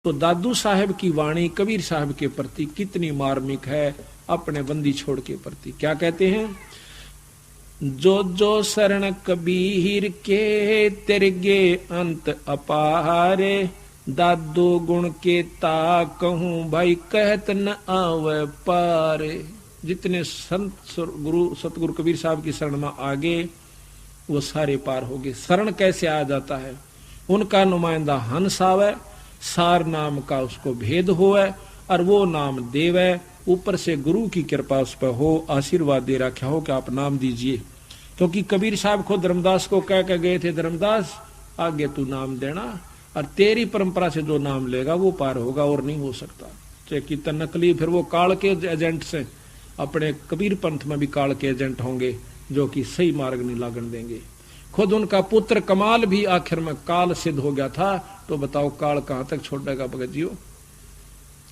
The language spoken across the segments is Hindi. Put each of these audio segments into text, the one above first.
तो दादू साहब की वाणी कबीर साहब के प्रति कितनी मार्मिक है, अपने बंदी छोड़ के प्रति। क्या कहते हैं? जो जो शरण कबीर के तिरगे अंत अपारे, दादू गुण के ता कहूं भाई कहत न आवे पारे। जितने संत गुरु सतगुरु कबीर साहब की शरण में आगे वो सारे पार हो गए। शरण कैसे आ जाता है? उनका नुमाइंदा हंस आवे, सार नाम का उसको भेद होवे और वो नाम देवे, ऊपर से गुरु की कृपा उस पर हो, आशीर्वाद दे रखा हो कि आप नाम दीजिए। क्योंकि कबीर साहब खुद धर्मदास को कह के गए थे, धर्मदास आगे तू नाम देना और तेरी परंपरा से जो नाम लेगा वो पार होगा और नहीं हो सकता। चाहे कितना नकली, फिर वो काल के एजेंट से, अपने कबीर पंथ में भी काल के एजेंट होंगे जो कि सही मार्ग नहीं लागण देंगे। खुद उनका पुत्र कमाल भी आखिर में काल सिद्ध हो गया था, तो बताओ काल कहां तक छोड़ेगा भगत जियो।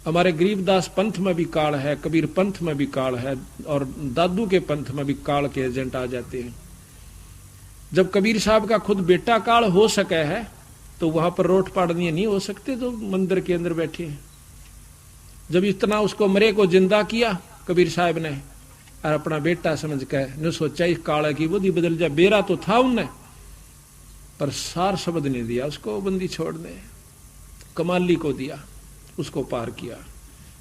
हमारे गरीबदास पंथ में भी काल है, कबीर पंथ में भी काल है और दादू के पंथ में भी काल के एजेंट आ जाते हैं। जब कबीर साहब का खुद बेटा काल हो सके है तो वहां पर रोट पाड़नी नहीं हो सकते जो मंदिर के अंदर बैठे हैं। जब इतना उसको मरे को जिंदा किया कबीर साहब ने और अपना बेटा समझ के ने सोचा इस काला की बुद्धि बदल जाए। बेरा तो था उनने, पर सार शब्द नहीं दिया उसको बंदी छोड़ने। कमाली को दिया, उसको पार किया।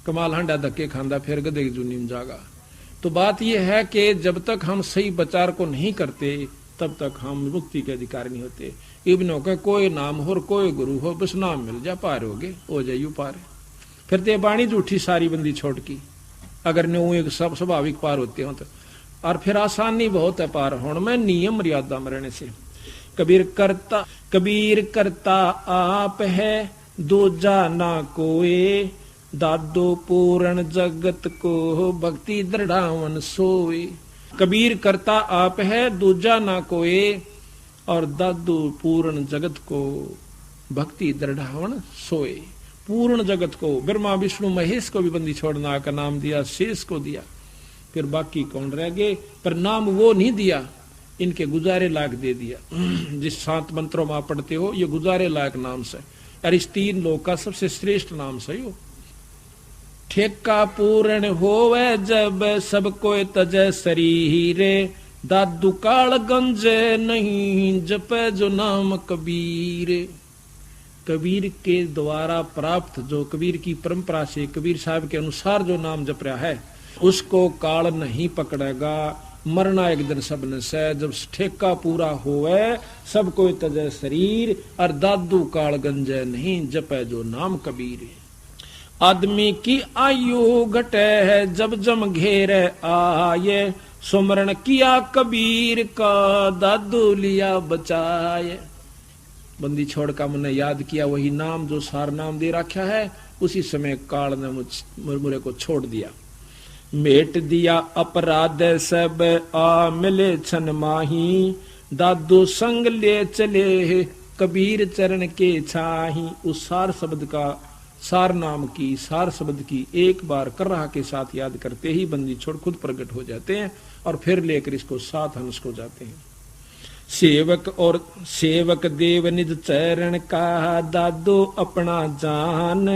कमाल हंडा धक्के खांदा फिर गधे की जूनी में जागा। तो बात यह है कि जब तक हम सही विचार को नहीं करते तब तक हम मुक्ति के अधिकारी नहीं होते। इब्नों का कोई नाम हो और कोई गुरु हो, बस नाम मिल जा पार हो जाइयो पार। फिर ते बाणी झूठी सारी बंदी छोड़ की, अगर न्यू एक सब स्वाभाविक पार होते हो तो। और फिर आसानी बहुत है पार होने में, नियम मर्यादा में रहने से। कबीर करता आप है दूजा ना कोई, दादो पूर्ण जगत को भक्ति दृढ़ावन सोए। कबीर करता आप है दूजा ना कोई और दादू पूर्ण जगत को भक्ति दृढ़ावन सोए। पूर्ण जगत को, ब्रह्मा विष्णु महेश को भी बंदी छोड़ना का नाम दिया, शेष को दिया, फिर बाकी कौन रह गए? पर नाम वो नहीं दिया, इनके गुजारे लायक दे दिया। जिस 7 मंत्रों में आप पढ़ते हो ये गुजारे लायक नाम से, और इस 3 लोक का सबसे श्रेष्ठ नाम से हो। ठेका पूर्ण होवे जब सब कोई तजय शरीरे, दादू काल गंजे नहीं जपे जो नाम कबीर। कबीर के द्वारा प्राप्त, जो कबीर की परंपरा से कबीर साहब के अनुसार जो नाम जप रहा है उसको काल नहीं पकड़ेगा। मरना एक दिन सबने से, जब ठेका पूरा होवे सब कोई तजे शरीर और दादू काल गंजे नहीं जपे जो नाम कबीर। आदमी की आयु घटे है जब जम घेरे आये, सुमरण किया कबीर का दादू लिया बचाए। बंदी छोड़ का मैंने याद किया वही नाम जो सार नाम दे रखा है, उसी समय काल ने मुझे को छोड़ दिया। मेट दिया अपराध सब आ मिले छन माही, दादू संग ले चले कबीर चरण के छाही। उस सार शब्द का, सार नाम की, सार शब्द की एक बार कर रहा के साथ याद करते ही बंदी छोड़ खुद प्रकट हो जाते हैं और फिर लेकर इसको 7 हंस को जाते हैं। सेवक देव निज चरण का दादो अपना जान,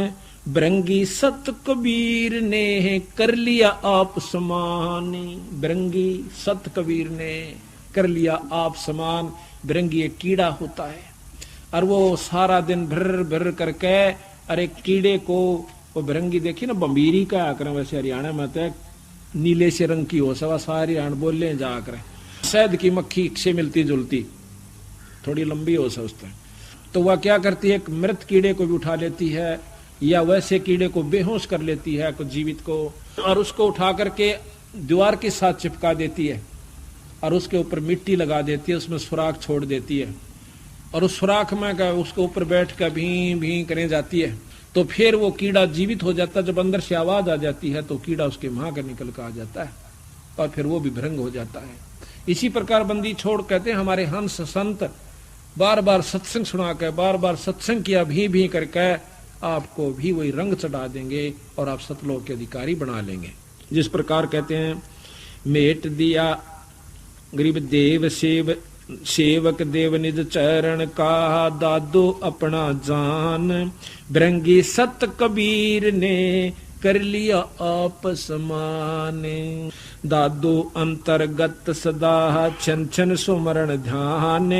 बरंगी सत कबीर ने कर लिया आप समान। बरंगी सत कबीर ने कर लिया आप समान। बरंगी एक कीड़ा होता है और वो सारा दिन भर भर करके, अरे कीड़े को वो बरंगी देखी ना, बम्बीरी का आकर वैसे हरियाणा में तो नीले से रंग की हो, सवा सारी हरियाणा बोले जाकर शहद की मक्खी से मिलती जुलती, थोड़ी लंबी हो सकता है। तो वह क्या करती है, मृत कीड़े को भी उठा लेती है या वैसे कीड़े को बेहोश कर लेती है कुछ जीवित को, और उसको उठा करके दीवार के साथ चिपका देती है और उसके ऊपर मिट्टी लगा देती है, उसमें सुराख छोड़ देती है और उस सुराख में उसके ऊपर बैठ कर भी भी करने जाती है। तो फिर वो कीड़ा जीवित हो जाता है। जब अंदर से आवाज आ जाती है तो कीड़ा उसके मुंह का निकल कर आ जाता है और फिर वो भी भ्रंग हो जाता है। इसी प्रकार बंदी छोड़ कहते हैं हमारे हंस संत बार बार सत्संग सुना के, बार बार सत्संग किया भी करके आपको भी वही रंग चढ़ा देंगे और आप सतलोक के अधिकारी बना लेंगे। जिस प्रकार कहते हैं मेट दिया गरीब देव सेव सेवक देव निज चरण का दादो अपना जान, भृंगी सत कबीर ने कर लिया आप समान। दादो अंतर्गत सदा छन छन सुमरण ध्यान,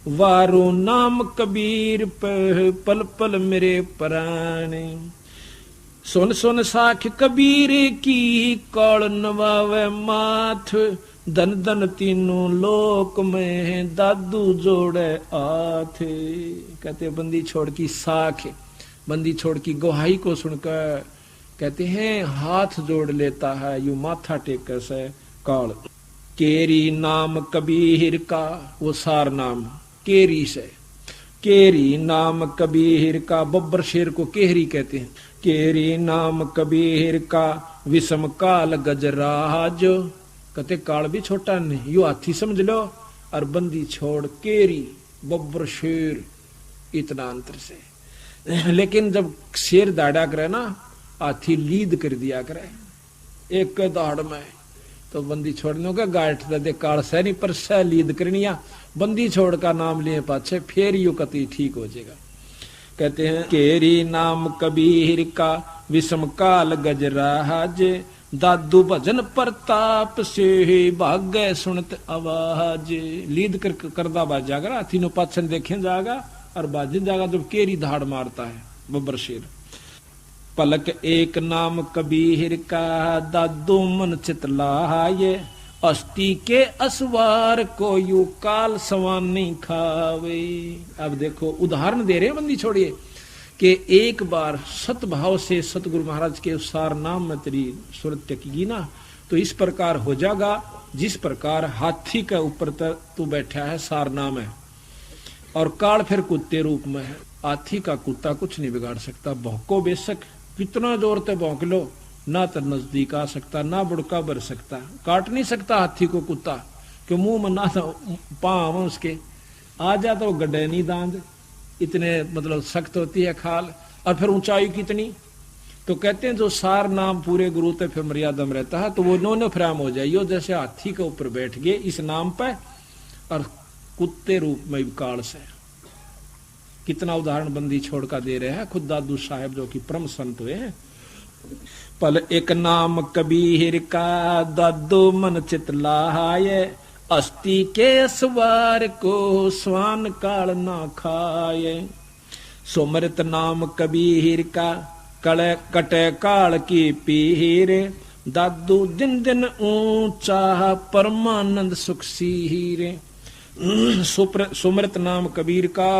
वारो नाम कबीर पल पल मेरे प्राण। सुन सुन साख कबीर की कौल नवावे माथ, धन धन तीनों लोक में दादू जोड़े आथ। कहते बंदी छोड़ की साख, बंदी छोड़ की गवाही को सुनकर कहते हैं हाथ जोड़ लेता है यू माथा टेक से काल। केरी नाम कबीर का, वो सार नाम केरी से, केरी नाम कबीर का, बब्बर शेर को केहरी कहते हैं। केरी नाम कबीर का विषम काल गजराज, कहते काल भी छोटा नहीं, यो हाथी समझ लो। और बंदी छोड़ केरी बब्बर शेर, इतना अंतर से। लेकिन जब शेर दाड़ा करे ना, हाथी लीद कर दिया करे एक दाड़ में, तो बंदी छोड़ने का गाठ दे काल सह नहीं पर सह लीद करनिया। बंदी छोड़ का नाम लिए पाछे फिर यू कति ठीक हो जाएगा। कहते हैं केरी नाम कबीर का विषम काल गजराज, दादू भजन प्रताप से भाग्य सुनत आवाज। लीद करदा बाज जागा, हाथी नो पाछन देखे जागा और बाजन जागा जब केरी धाड़ मारता है बब्बर शेर। पलक एक नाम कबीर का दादू मन चित लाये, अस्थि के असवार को यू काल सवान नहीं खावे। अब देखो उदाहरण दे रहे हैं बंदी छोड़िए कि एक बार सतभाव से सतगुरु महाराज के सार नाम में तेरी सूरत टेकेगी ना, तो इस प्रकार हो जाएगा जिस प्रकार हाथी के ऊपर तू बैठा है सार नाम है, और काल फिर कुत्ते रूप में है। हाथी का कुत्ता कुछ नहीं बिगाड़ सकता, भौंको बेशक कितना जोर से भौंक लो, ना तो नजदीक आ सकता, ना बुड़का भर सकता, काट नहीं सकता हाथी को कुत्ता, कि मुंह में ना तो पाँव उसके आ जा तो गड्ढे नहीं दांद, इतने मतलब सख्त होती है खाल, और फिर ऊंचाई कितनी। तो कहते हैं जो सार नाम पूरे गुरु ते फिर मर्यादा में रहता है, तो वो नोनो फ्राम हो जाइयो जैसे हाथी के ऊपर बैठ गए इस नाम पे, और कुत्ते रूप में काल से। कितना उदाहरण बंदी छोड़ का दे रहे हैं खुद दादू साहेब जो कि परम संत हुए हैं। पल एक नाम कबीर का दादू मन चित लाये, अस्थि के सवार को स्वान काल ना खाए। सुमृत नाम कबीर का कटे काल की पीर, दादू दिन दिन ऊंचा परमानंद सुख सीरे। सुमृत नाम कबीर का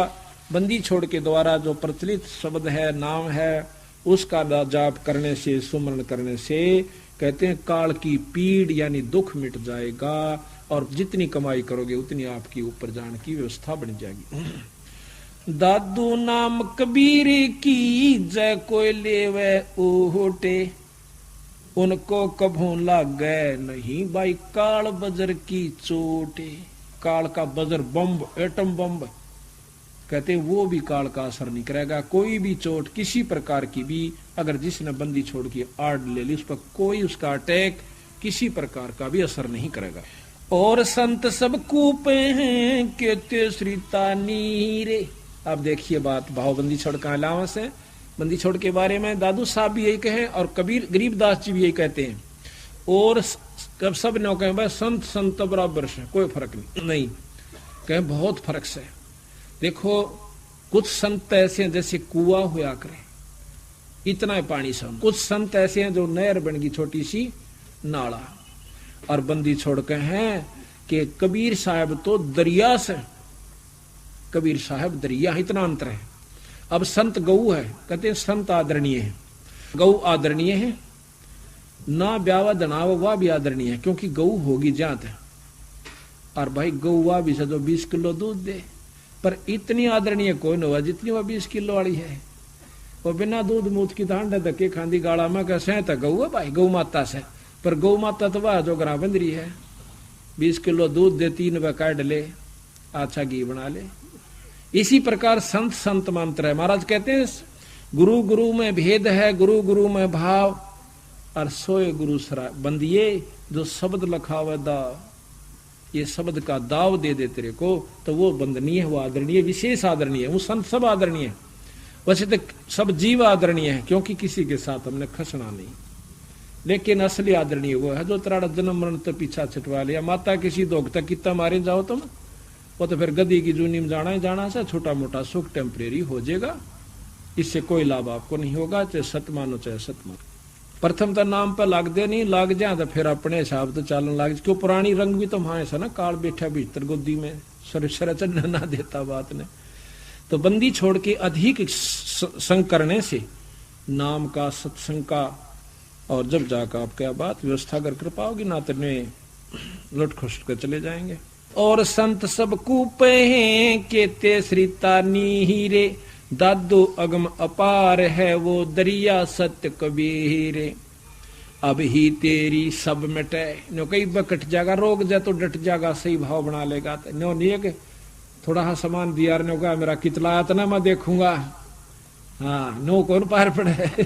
बंदी छोड़ के द्वारा जो प्रचलित शब्द है नाम है, उसका जाप करने से सुमरण करने से कहते हैं काल की पीड़ यानी दुख मिट जाएगा, और जितनी कमाई करोगे उतनी आपकी ऊपर जाने की व्यवस्था बन जाएगी। दादू नाम कबीर की जय कोई लेवे ओटे, उनको कभू लागे नहीं भाई काल बजर की चोटे। काल का बजर बम्ब, एटम बम्ब कहते वो भी काल का असर नहीं करेगा। कोई भी चोट किसी प्रकार की भी अगर जिसने बंदी छोड़ की आड़ ले ली, उस पर कोई उसका अटैक किसी प्रकार का भी असर नहीं करेगा। और संत सब कूपे हैं कहते श्रीता नीरे। अब देखिए बात भावबंदी छोड़ का अलावा से बंदी छोड़ के बारे में दादू साहब भी यही कहे और कबीर गरीबदास जी भी यही कहते हैं, और कब सब ने कहे भाई संत संत बराबर से कोई फर्क नहीं कहे, बहुत फर्क से। देखो कुछ संत ऐसे हैं जैसे कुआ हुआ करे इतना पानी से, कुछ संत ऐसे हैं जो नहर बन गई छोटी सी नाला, और बंदी छोड़ के हैं कि कबीर साहब तो दरिया से, कबीर साहब दरिया, इतना अंतर है। अब संत गऊ है, कहते हैं संत आदरणीय है, गऊ आदरणीय है ना, ब्यावा दनावा वह भी आदरणीय है क्योंकि गऊ होगी जात है, और भाई गऊ वह भी जो 20 किलो दूध दे, पर इतनी आदरणीय कोई न हुआ जितनी वह 20 किलो वाली है। वो बिना दूध मूत की धांडे धक्के खांदी गाड़ा में कैसे तो गऊ है भाई, गौ माता से, पर गौ माता तो वह जो ग्राम बंदरी है, 20 किलो दूध दे, 3 वे काट ले, अच्छा घी बना ले। इसी प्रकार संत संत मंत्र है। महाराज कहते हैं गुरु गुरु में भेद है, गुरु गुरु में भाव, और सोए गुरु सरा बंदिए जो शब्द लखावे दा ये शब्द का दाव दे दे तेरे को, तो वो वंदनीय है, वो आदरणीय, विशेष आदरणीय है। वो संत सब आदरणीय है, वैसे तो सब जीव आदरणीय है, क्योंकि किसी के साथ हमने खसना नहीं। लेकिन असली आदरणीय वो है जो तेरा जन्म मरण तो पीछा छटवा लिया। माता किसी दोग तक कितना मारे जाओ तुम, वो तो फिर गदी की जूनी में जाना ही जाना से, छोटा मोटा सुख टेम्परेरी हो जाएगा, इससे कोई लाभ आपको नहीं होगा, चाहे सत मानो चाहे सत मानो। प्रथम तो नाम पर लाग दे, नहीं लाग जाए तो फिर अपने हिसाब से चालन लाग, क्यों पुरानी रंग भी तो वहां से ना, काल बैठा भीतर गोदी में, सरचन ना देता बात ने। तो बंदी छोड़ के अधिक संग करने से नाम का, सत्संग का, और जब जाकर आप क्या बात व्यवस्था कर कृपा होगी ना, तो लुट खुश कर चले जाएंगे। और संत सब कूपे हैं केते श्रीता नीरे, दादू अगम अपार है वो दरिया सत्य कबीरे। अब ही तेरी सब मिटे, नो कई बकट जाएगा, रोक जाए तो डट जाएगा, सही भाव बना लेगा। नो नहीं है कि थोड़ा सा सामान दिया ने कहा मेरा कितला आया था ना, मैं देखूंगा। हाँ, नो कौन पार पड़े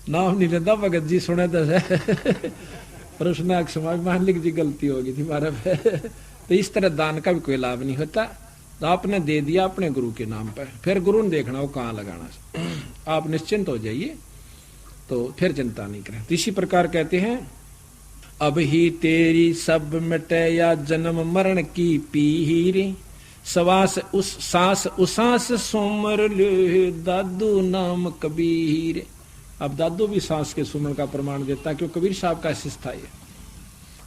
नाम नहीं लेता भगत जी, सुने तो पर उसने समाज मान लिख जी गलती होगी थी हमारे पे। तो इस तरह दान का भी कोई लाभ नहीं होता। तो आपने दे दिया अपने गुरु के नाम पर, फिर गुरु ने देखना वो कहाँ लगाना। आप निश्चिंत हो जाइए, तो फिर चिंता नहीं करें। तो इसी प्रकार कहते हैं, अब ही तेरी सब मिटे या जन्म मरण की पीर, सवास उस सांस उसास सुमर ले दादू नाम कबीर। अब दादू भी सांस के सुमन का प्रमाण देता है, क्योंकि कबीर साहब का शिष्य था ये।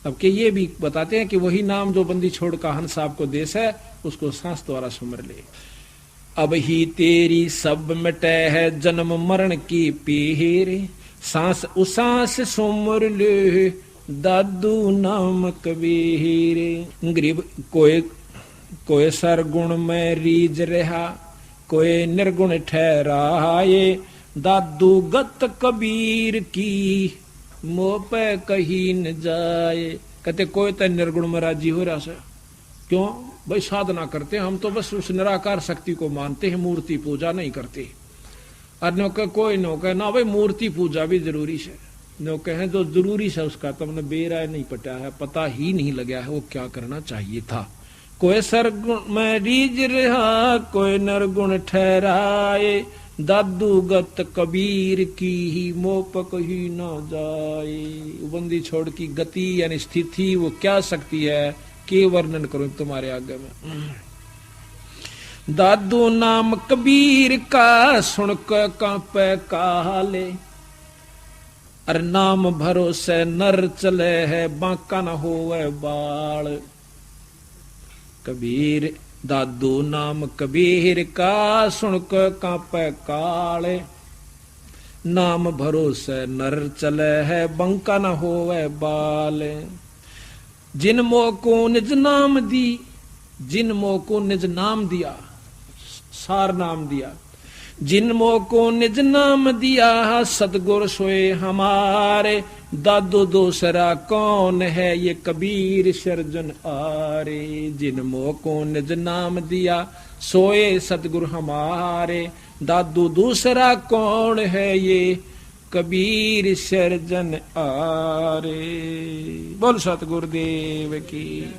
अब के ये भी बताते हैं कि वही नाम जो बंदी छोड़ का हंस साहब को देश है, उसको सांस द्वारा सुमर ले। अब ही तेरी सब मिटे है जन्म मरण की पीर, सांस उसास सुमर ले दादू नाम कबीर। गरीब कोई सरगुण में रीज रहा, कोई निर्गुण ठहराए, दादू गत कबीर की मोह पे कहीं न जाए। कहते कोई तो निर्गुण में राजी हो रहा है, क्यों भाई साधना करते हम तो बस उस निराकार शक्ति को मानते हैं, मूर्ति पूजा नहीं करते। और नौके कोई नौके ना भाई मूर्ति पूजा भी जरूरी है, नौके हैं जो जरूरी है उसका तुमने बेराय नहीं पटा है, पता ही नहीं लगा है वो क्या करना चाहिए था। कोई सरगुण में रीज रहा, कोई निर्गुण ठहराए, दादू गत कबीर की ही मोप कहीं न जाए। बंदी छोड़ की गति यानी स्थिति वो क्या सकती है, के वर्णन करूं तुम्हारे आगे में। दादू नाम कबीर का सुनकर कांपे काले, अरे नाम भरोसे नर चले है बांका न होवे बाल। कबीर दादू नाम कबीर का सुनकर कांपे काले, नाम भरोसे नर चले है बंका न होवे बाल। जिन मोह को निज नाम दी, जिन मोह को निज नाम दिया, सार नाम दिया, जिन मोह को निज नाम दिया, सतगुर सोए हमारे, दादू दूसरा कौन है ये कबीर सर्जन आरे। जिन मोह को निज नाम दिया, सोए सतगुरु हमारे, दादू दूसरा कौन है ये कबीर सर्जन आरे। बोल सतगुरुदेव की।